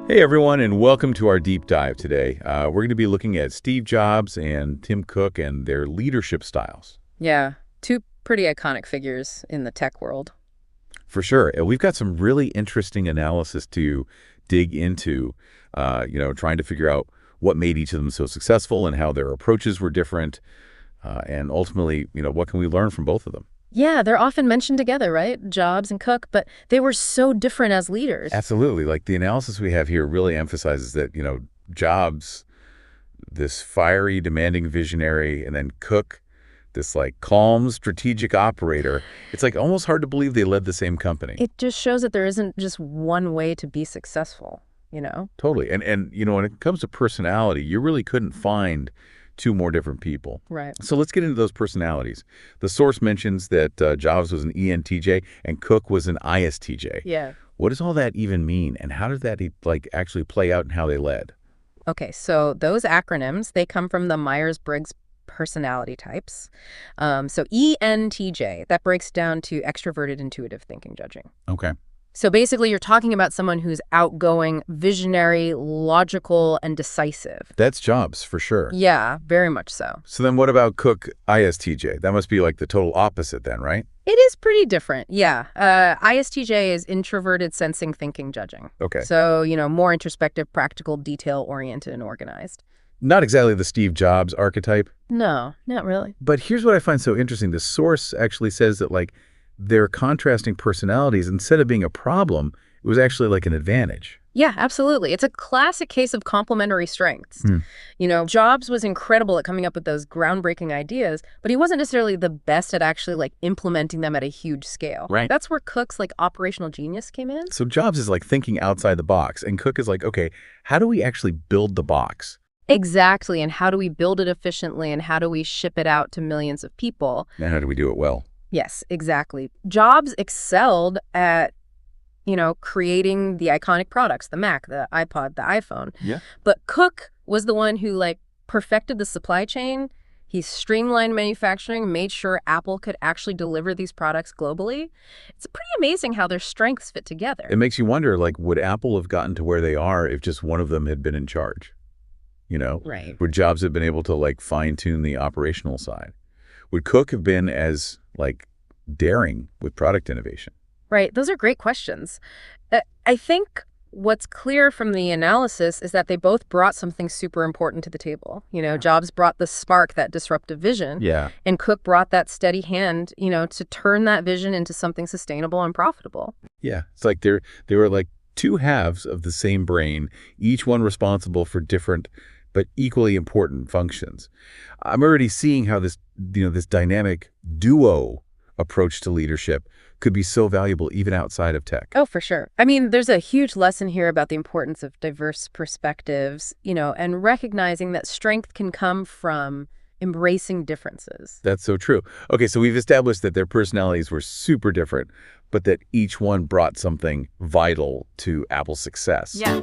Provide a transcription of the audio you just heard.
Hey everyone, and welcome to our deep dive today. We're going to be looking at Steve Jobs and Tim Cook and their leadership styles. Yeah, two pretty iconic figures in the tech world. For sure. And we've got some really interesting analysis to dig into, trying to figure out what made each of them so successful and how their approaches were different. And ultimately, what can we learn from both of them? Yeah, they're often mentioned together, right? Jobs and Cook, but they were so different as leaders. Absolutely. Like the analysis we have here really emphasizes that, Jobs, this fiery, demanding visionary, and then Cook, this like calm, strategic operator. It's like almost hard to believe they led the same company. It just shows that there isn't just one way to be successful, Totally. And when it comes to personality, you really couldn't find two more different people. Right. So let's get into those personalities. The source mentions that Jobs was an ENTJ and Cook was an ISTJ. Yeah. What does all that even mean? And how did that actually play out in how they led? Okay, so those acronyms, they come from the Myers-Briggs personality types. So ENTJ, that breaks down to extroverted, intuitive thinking, judging. Okay. So basically, you're talking about someone who's outgoing, visionary, logical, and decisive. That's Jobs for sure. Yeah, very much so. So then what about Cook ISTJ? That must be like the total opposite then, right? It is pretty different, yeah. ISTJ is introverted, sensing, thinking, judging. Okay. So, more introspective, practical, detail-oriented, and organized. Not exactly the Steve Jobs archetype. No, not really. But here's what I find so interesting. The source actually says that their contrasting personalities, instead of being a problem, it was actually like an advantage. Yeah, absolutely. It's a classic case of complementary strengths. Jobs was incredible at coming up with those groundbreaking ideas, but he wasn't necessarily the best at actually implementing them at a huge scale. Right. That's where Cook's operational genius came in. So Jobs is thinking outside the box, and Cook is okay, how do we actually build the box? Exactly. And how do we build it efficiently, and how do we ship it out to millions of people? And how do we do it well? Yes, exactly. Jobs excelled at, creating the iconic products, the Mac, the iPod, the iPhone. Yeah. But Cook was the one who perfected the supply chain. He streamlined manufacturing, made sure Apple could actually deliver these products globally. It's pretty amazing how their strengths fit together. It makes you wonder, would Apple have gotten to where they are if just one of them had been in charge? Right. Would Jobs have been able to fine-tune the operational side? Would Cook have been as daring with product innovation? Right. Those are great questions. I think what's clear from the analysis is that they both brought something super important to the table. Jobs brought the spark, that disruptive vision. Yeah. And Cook brought that steady hand, to turn that vision into something sustainable and profitable. Yeah. It's they were two halves of the same brain, each one responsible for different but equally important functions. I'm already seeing how this dynamic duo approach to leadership could be so valuable even outside of tech. Oh, for sure. I mean, there's a huge lesson here about the importance of diverse perspectives, and recognizing that strength can come from embracing differences. That's so true. Okay, so we've established that their personalities were super different, but that each one brought something vital to Apple's success. Yeah.